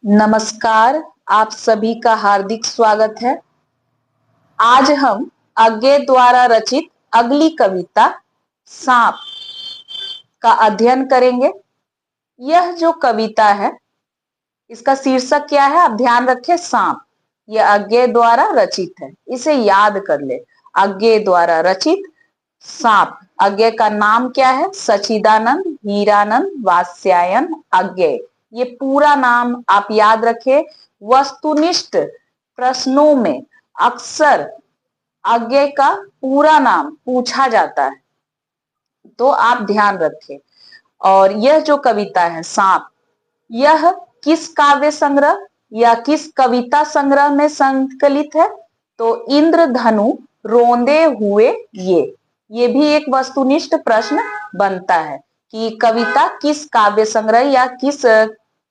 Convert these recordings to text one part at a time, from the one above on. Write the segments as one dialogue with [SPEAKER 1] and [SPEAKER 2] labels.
[SPEAKER 1] नमस्कार, आप सभी का हार्दिक स्वागत है। आज हम अज्ञे द्वारा रचित अगली कविता सांप का अध्ययन करेंगे। यह जो कविता है, इसका शीर्षक क्या है? आप ध्यान रखें, सांप। यह अज्ञे द्वारा रचित है, इसे याद कर ले। अज्ञे द्वारा रचित सांप। अज्ञे का नाम क्या है? सच्चिदानंद हीरानंद वात्स्यायन अज्ञे। ये पूरा नाम आप याद रखें। वस्तुनिष्ठ प्रश्नों में अक्सर अज्ञे का पूरा नाम पूछा जाता है, तो आप ध्यान रखें। और यह जो कविता है सांप, यह किस काव्य संग्रह या किस कविता संग्रह में संकलित है? तो इंद्रधनु रोंदे हुए ये भी एक वस्तुनिष्ठ प्रश्न बनता है कि कविता किस काव्य संग्रह या किस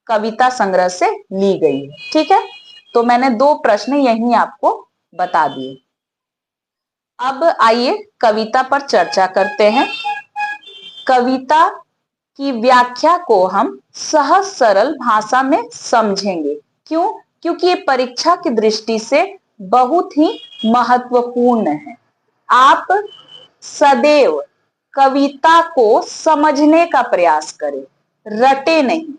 [SPEAKER 1] कविता संग्रह से ली गई है। ठीक है, तो मैंने दो प्रश्न यही आपको बता दिए। अब आइए कविता पर चर्चा करते हैं। कविता की व्याख्या को हम सहज सरल भाषा में समझेंगे। क्यों? क्योंकि ये परीक्षा की दृष्टि से बहुत ही महत्वपूर्ण है। आप सदैव कविता को समझने का प्रयास करें, रटे नहीं।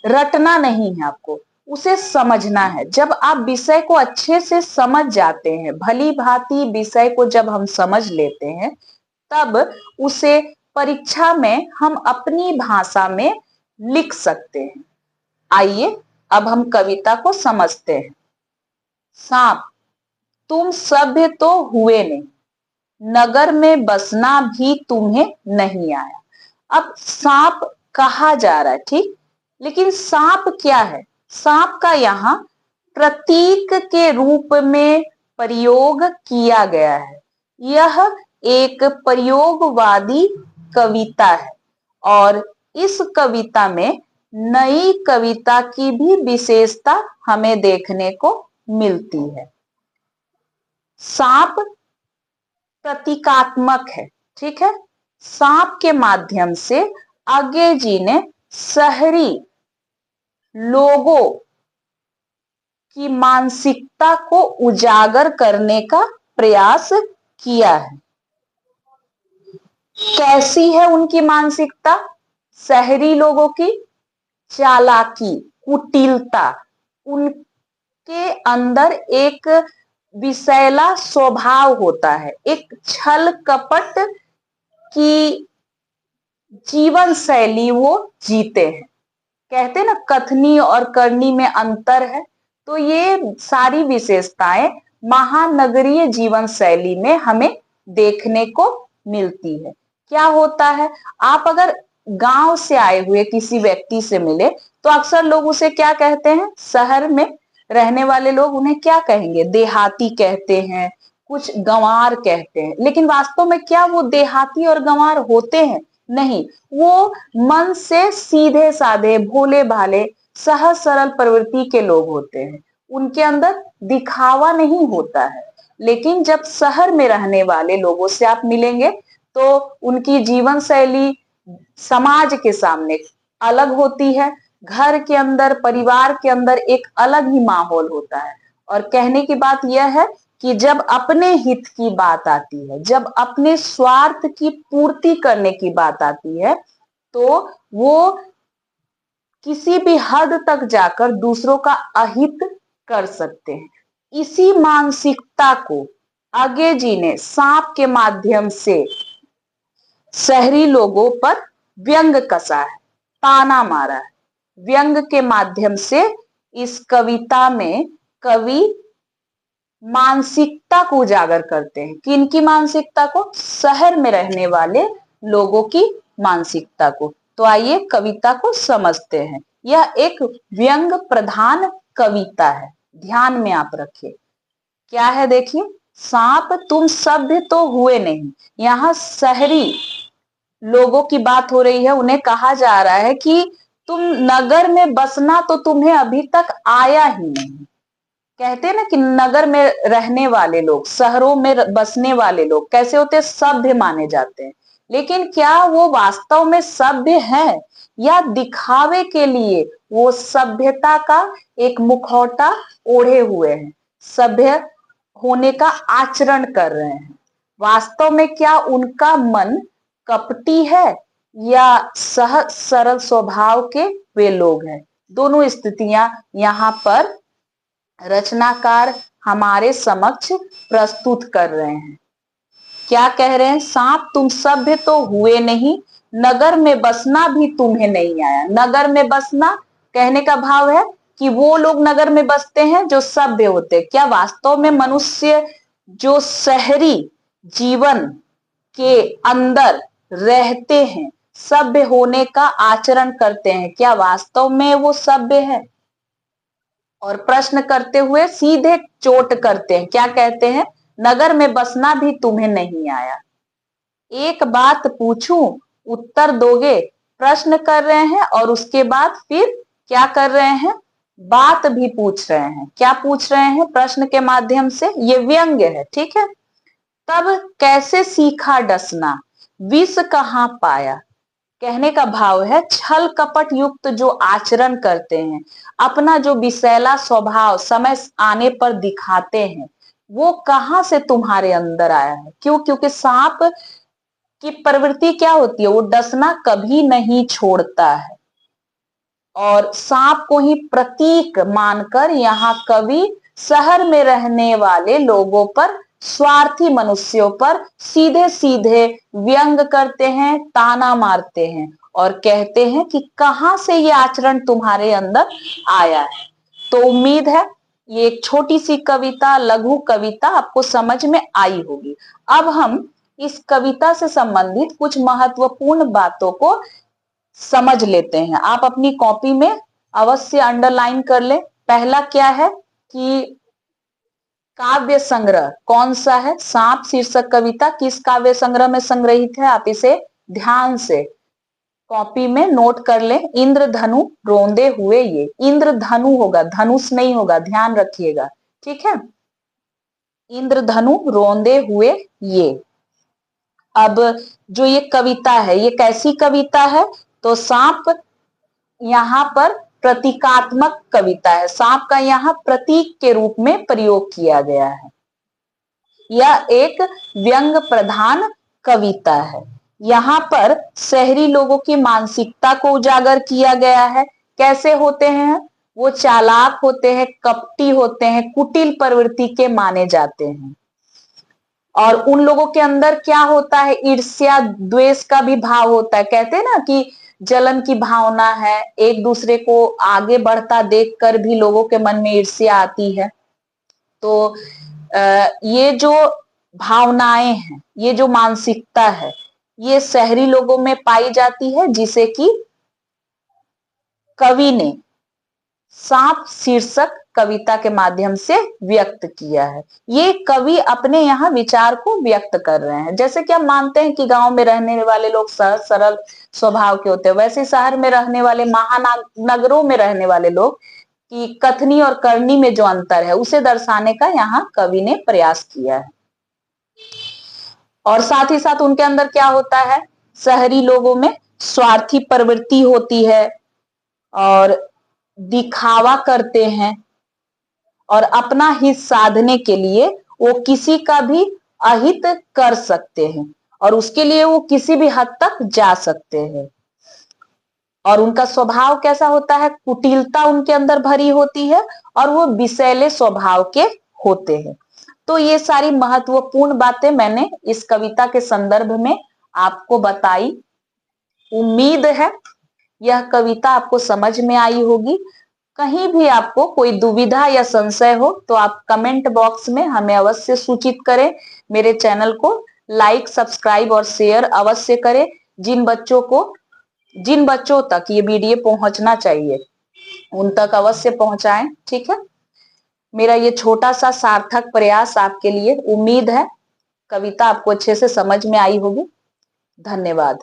[SPEAKER 1] रटना नहीं है आपको, उसे समझना है। जब आप विषय को अच्छे से समझ जाते हैं, भली भांति विषय को जब हम समझ लेते हैं, तब उसे परीक्षा में हम अपनी भाषा में लिख सकते हैं। आइए अब हम कविता को समझते हैं। सांप, तुम सभ्य तो हुए नहीं, नगर में बसना भी तुम्हें नहीं आया। अब सांप कहा जा रहा है, ठीक, लेकिन सांप क्या है? सांप का यहाँ प्रतीक के रूप में प्रयोग किया गया है। यह एक प्रयोगवादी कविता है और इस कविता में नई कविता की भी विशेषता हमें देखने को मिलती है। सांप प्रतीकात्मक है, ठीक है। सांप के माध्यम से अज्ञे जी ने शहरी लोगों की मानसिकता को उजागर करने का प्रयास किया है। कैसी है उनकी मानसिकता? शहरी लोगों की चालाकी, कुटिलता, उनके अंदर एक विषैला स्वभाव होता है, एक छल कपट की जीवन शैली वो जीते हैं। कहते हैं ना, कथनी और करनी में अंतर है। तो ये सारी विशेषताएं महानगरीय जीवन शैली में हमें देखने को मिलती है। क्या होता है, आप अगर गांव से आए हुए किसी व्यक्ति से मिले तो अक्सर लोग उसे क्या कहते हैं? शहर में रहने वाले लोग उन्हें क्या कहेंगे? देहाती कहते हैं, कुछ गंवार कहते हैं। लेकिन वास्तव में क्या वो देहाती और गंवार होते हैं? नहीं, वो मन से सीधे साधे भोले भाले सहज सरल प्रवृत्ति के लोग होते हैं। उनके अंदर दिखावा नहीं होता है। लेकिन जब शहर में रहने वाले लोगों से आप मिलेंगे तो उनकी जीवन शैली समाज के सामने अलग होती है। घर के अंदर, परिवार के अंदर एक अलग ही माहौल होता है। और कहने की बात यह है कि जब अपने हित की बात आती है, जब अपने स्वार्थ की पूर्ति करने की बात आती है, तो वो किसी भी हद तक जाकर दूसरों का अहित कर सकते हैं। इसी मानसिकता को अज्ञे जी ने सांप के माध्यम से शहरी लोगों पर व्यंग कसा है, ताना मारा है। व्यंग के माध्यम से इस कविता में कवि मानसिकता को उजागर करते हैं। किनकी मानसिकता को? शहर में रहने वाले लोगों की मानसिकता को। तो आइए कविता को समझते हैं। यह एक व्यंग प्रधान कविता है, ध्यान में आप रखिए। क्या है देखिए, सांप तुम सभ्य तो हुए नहीं। यहाँ शहरी लोगों की बात हो रही है। उन्हें कहा जा रहा है कि तुम नगर में बसना तो तुम्हें अभी तक आया ही नहीं। कहते हैं ना कि नगर में रहने वाले लोग, शहरों में बसने वाले लोग कैसे होते हैं? सभ्य माने जाते हैं। लेकिन क्या वो वास्तव में सभ्य हैं? या दिखावे के लिए वो सभ्यता का एक मुखौटा ओढ़े हुए हैं, सभ्य होने का आचरण कर रहे हैं? वास्तव में क्या उनका मन कपटी है या सहज सरल स्वभाव के वे लोग हैं? दोनों स्थितियां यहाँ पर रचनाकार हमारे समक्ष प्रस्तुत कर रहे हैं। क्या कह रहे हैं? सांप, तुम सभ्य तो हुए नहीं, नगर में बसना भी तुम्हें नहीं आया। नगर में बसना कहने का भाव है कि वो लोग नगर में बसते हैं जो सभ्य होते हैं। क्या वास्तव में मनुष्य जो शहरी जीवन के अंदर रहते हैं, सभ्य होने का आचरण करते हैं, क्या वास्तव में वो सभ्य है? और प्रश्न करते हुए सीधे चोट करते हैं। क्या कहते हैं? नगर में बसना भी तुम्हें नहीं आया। एक बात पूछूं, उत्तर दोगे? प्रश्न कर रहे हैं और उसके बाद फिर क्या कर रहे हैं? बात भी पूछ रहे हैं। क्या पूछ रहे हैं? प्रश्न के माध्यम से। ये व्यंग्य है, ठीक है। तब कैसे सीखा डसना, विष कहां पाया? कहने का भाव है छल कपट युक्त जो आचरण करते हैं, अपना जो विषैला स्वभाव समय आने पर दिखाते हैं, वो कहां से तुम्हारे अंदर आया है? क्यों? क्योंकि सांप की प्रवृत्ति क्या होती है? वो डसना कभी नहीं छोड़ता है। और सांप को ही प्रतीक मानकर यहाँ कवि शहर में रहने वाले लोगों पर, स्वार्थी मनुष्यों पर सीधे सीधे व्यंग करते हैं, ताना मारते हैं और कहते हैं कि कहां से ये आचरण तुम्हारे अंदर आया है। तो उम्मीद है ये एक छोटी सी कविता, लघु कविता आपको समझ में आई होगी। अब हम इस कविता से संबंधित कुछ महत्वपूर्ण बातों को समझ लेते हैं। आप अपनी कॉपी में अवश्य अंडरलाइन कर लें। पहला क्या है कि काव्य संग्रह कौन सा है? सांप शीर्षक कविता किस काव्य संग्रह में संग्रहित है? आप इसे ध्यान से कॉपी में नोट कर लें। इंद्रधनु रोंदे हुए ये, इंद्रधनु होगा, धनुष नहीं होगा, ध्यान रखिएगा, ठीक है। इंद्रधनु रोंदे हुए ये। अब जो ये कविता है, ये कैसी कविता है? तो सांप यहाँ पर प्रतीकात्मक कविता है। सांप का यहाँ प्रतीक के रूप में प्रयोग किया गया है। यह एक व्यंग प्रधान कविता है। यहाँ पर शहरी लोगों की मानसिकता को उजागर किया गया है। कैसे होते हैं? वो चालाक होते हैं, कपटी होते हैं, कुटिल प्रवृत्ति के माने जाते हैं। और उन लोगों के अंदर क्या होता है? ईर्ष्या द्वेष का भी भाव होता है। कहते हैं ना कि जलन की भावना है, एक दूसरे को आगे बढ़ता देखकर भी लोगों के मन में ईर्ष्या आती है। तो ये जो भावनाएं हैं, ये जो मानसिकता है, ये शहरी लोगों में पाई जाती है, जिसे कि कवि ने सांप शीर्षक कविता के माध्यम से व्यक्त किया है। ये कवि अपने यहाँ विचार को व्यक्त कर रहे हैं। जैसे कि हम मानते हैं कि गांव में रहने वाले लोग सहज सरल स्वभाव के होते हैं, वैसे शहर में रहने वाले, महानगरों में रहने वाले लोग की कथनी और करनी में जो अंतर है, उसे दर्शाने का यहाँ कवि ने प्रयास किया है। और साथ ही साथ उनके अंदर क्या होता है? शहरी लोगों में स्वार्थी प्रवृत्ति होती है और दिखावा करते हैं और अपना हित साधने के लिए वो किसी का भी अहित कर सकते हैं और उसके लिए वो किसी भी हद तक जा सकते हैं। और उनका स्वभाव कैसा होता है? कुटिलता उनके अंदर भरी होती है और वो विषैले स्वभाव के होते हैं। तो ये सारी महत्वपूर्ण बातें मैंने इस कविता के संदर्भ में आपको बताई। उम्मीद है यह कविता आपको समझ में आई होगी। कहीं भी आपको कोई दुविधा या संशय हो तो आप कमेंट बॉक्स में हमें अवश्य सूचित करें। मेरे चैनल को लाइक, सब्सक्राइब और शेयर अवश्य करें। जिन बच्चों तक ये वीडियो पहुंचना चाहिए उन तक अवश्य पहुंचाएं, ठीक है। मेरा ये छोटा सा सार्थक प्रयास आपके लिए। उम्मीद है कविता आपको अच्छे से समझ में आई होगी। धन्यवाद।